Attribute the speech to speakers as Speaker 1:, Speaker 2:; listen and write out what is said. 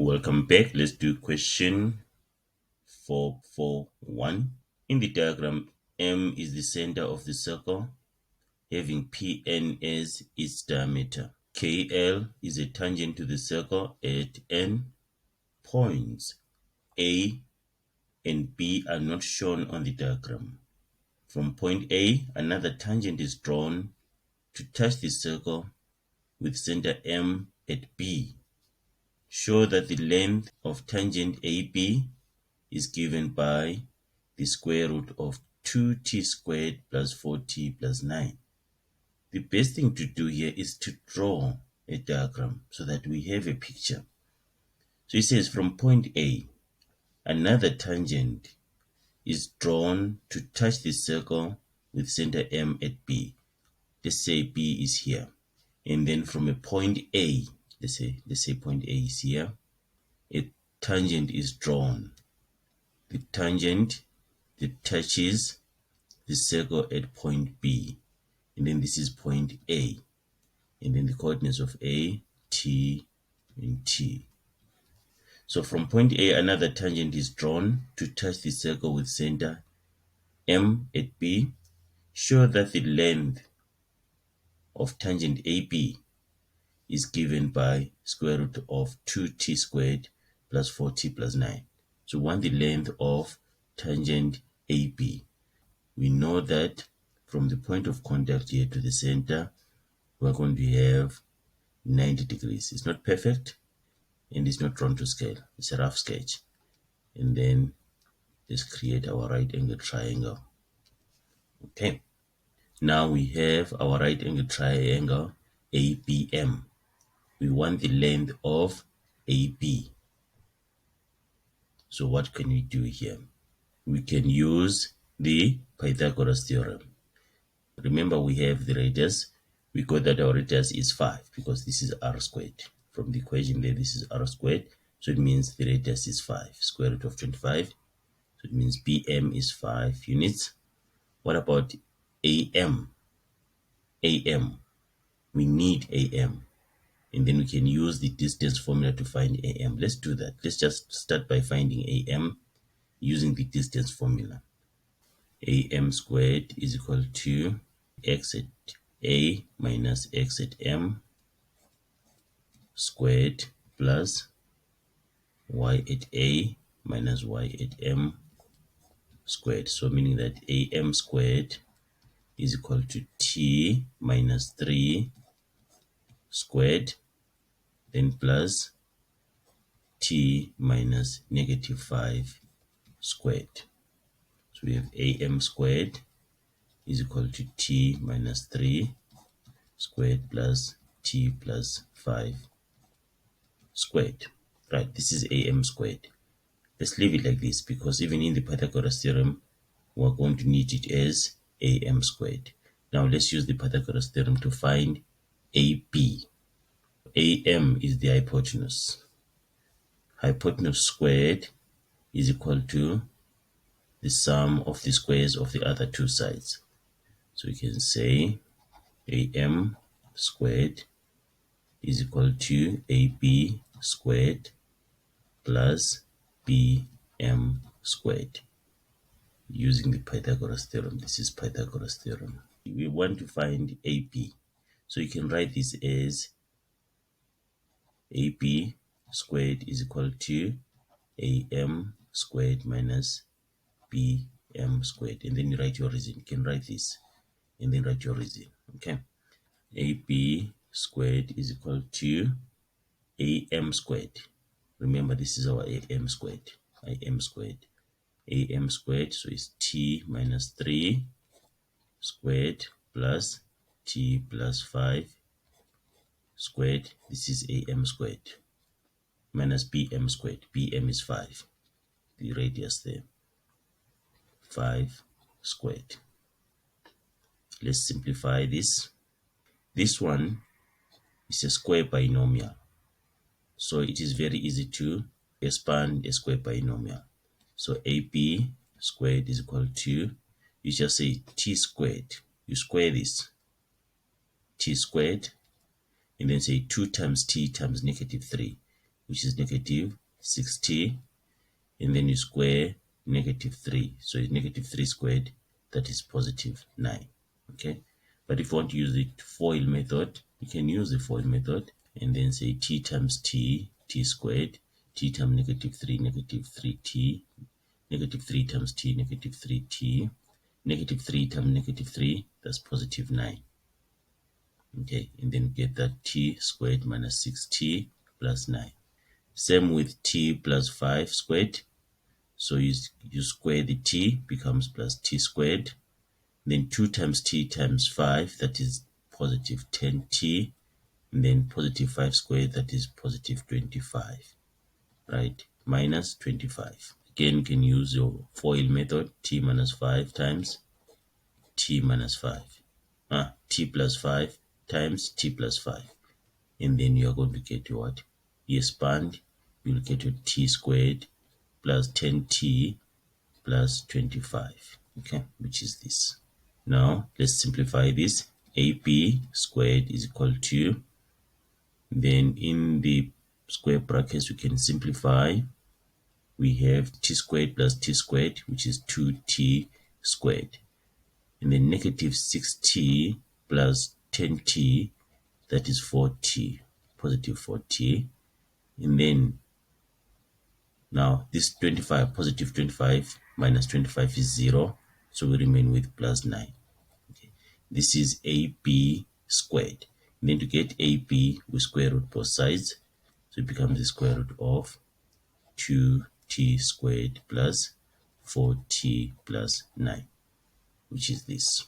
Speaker 1: Welcome back. Let's do question 441. In the diagram, M is the center of the circle, having Pn as its diameter. KL is a tangent to the circle at N points. A and B are not shown on the diagram. From point A, another tangent is drawn to touch the circle with center M at B. Show that the length of tangent AB is given by the square root of 2t squared plus 4t plus 9. The best thing to do here is to draw a diagram so that we have a picture. So it says from point A, another tangent is drawn to touch the circle with center M at B. Let's say B is here. And then from a point A, let's say point A is here, a tangent is drawn. The tangent that touches the circle at point B, and then this is point A, and then the coordinates of A, T, and T. So from point A, another tangent is drawn to touch the circle with center M at B. Show that the length of tangent AB is given by square root of 2t squared plus 4t plus 9. So we want the length of tangent AB. We know that from the point of contact here to the center, we're going to have 90 degrees. It's not perfect and it's not drawn to scale. It's a rough sketch. And then let's create our right angle triangle. Okay. Now we have our right angle triangle ABM. We want the length of AB. So what can we do here? We can use the Pythagoras theorem. Remember, we have the radius. We got that our radius is 5 because this is r squared. From the equation there, this is r squared. So it means the radius is 5, square root of 25. So it means BM is 5 units. What about AM? AM. We need AM. And then we can use the distance formula to find AM. Let's do that. Let's just start by finding AM using the distance formula. AM squared is equal to x at A minus x at M squared plus y at A minus y at M squared. So meaning that AM squared is equal to T minus 3 squared, then plus T minus negative 5 squared. So we have AM squared is equal to T minus 3 squared plus T plus 5 squared. Right, this is AM squared. Let's leave it like this because even in the Pythagoras theorem, we're going to need it as AM squared. Now let's use the Pythagoras theorem to find AB. AM is the hypotenuse. Hypotenuse squared is equal to the sum of the squares of the other two sides. So we can say AM squared is equal to AB squared plus BM squared using the Pythagoras theorem. This is Pythagoras theorem. We want to find AB. So you can write this as AB squared is equal to AM squared minus BM squared. And then you write your reason. You can write this and then write your reason. Okay. AB squared is equal to AM squared. Remember, this is our AM squared. AM squared. AM squared, so it's T minus 3 squared plus T plus 5 squared. This is AM squared minus BM squared. BM is 5. The radius there. 5 squared. Let's simplify this. This one is a square binomial. So it is very easy to expand a square binomial. So AB squared is equal to, you just say T squared. You square this. T squared. And then say 2 times T times negative 3. which is negative 6t, and then you square negative 3. So it's negative 3 squared, that is positive 9. Okay, but if you want to use the FOIL method, you can use the FOIL method and then say t times t, t squared, t times negative 3, negative 3t, negative 3 times t, negative 3t, negative 3 times negative 3, that's positive 9. Okay, and then get that t squared minus 6t plus 9. Same with t plus 5 squared. So you square the t, becomes plus t squared. Then 2 times t times 5, that is positive 10t. And then positive 5 squared, that is positive 25. Right? Minus 25. Again, you can use your FOIL method, t minus 5 times t minus 5. T plus 5 times t plus 5. And then you are going to get what? You expand, you'll get your t squared plus 10t plus 25. Okay, which is this. Now, let's simplify this. AP squared is equal to, then in the square brackets, we can simplify. We have t squared plus t squared, which is 2t squared. And then negative 6t plus 10t, that is 4t, positive 4t. And then now this 25, positive 25 minus 25 is 0. So we remain with plus 9. Okay. This is AP squared. And then to get AP, we square root both sides. So it becomes the square root of 2t squared plus 4t plus 9, which is this.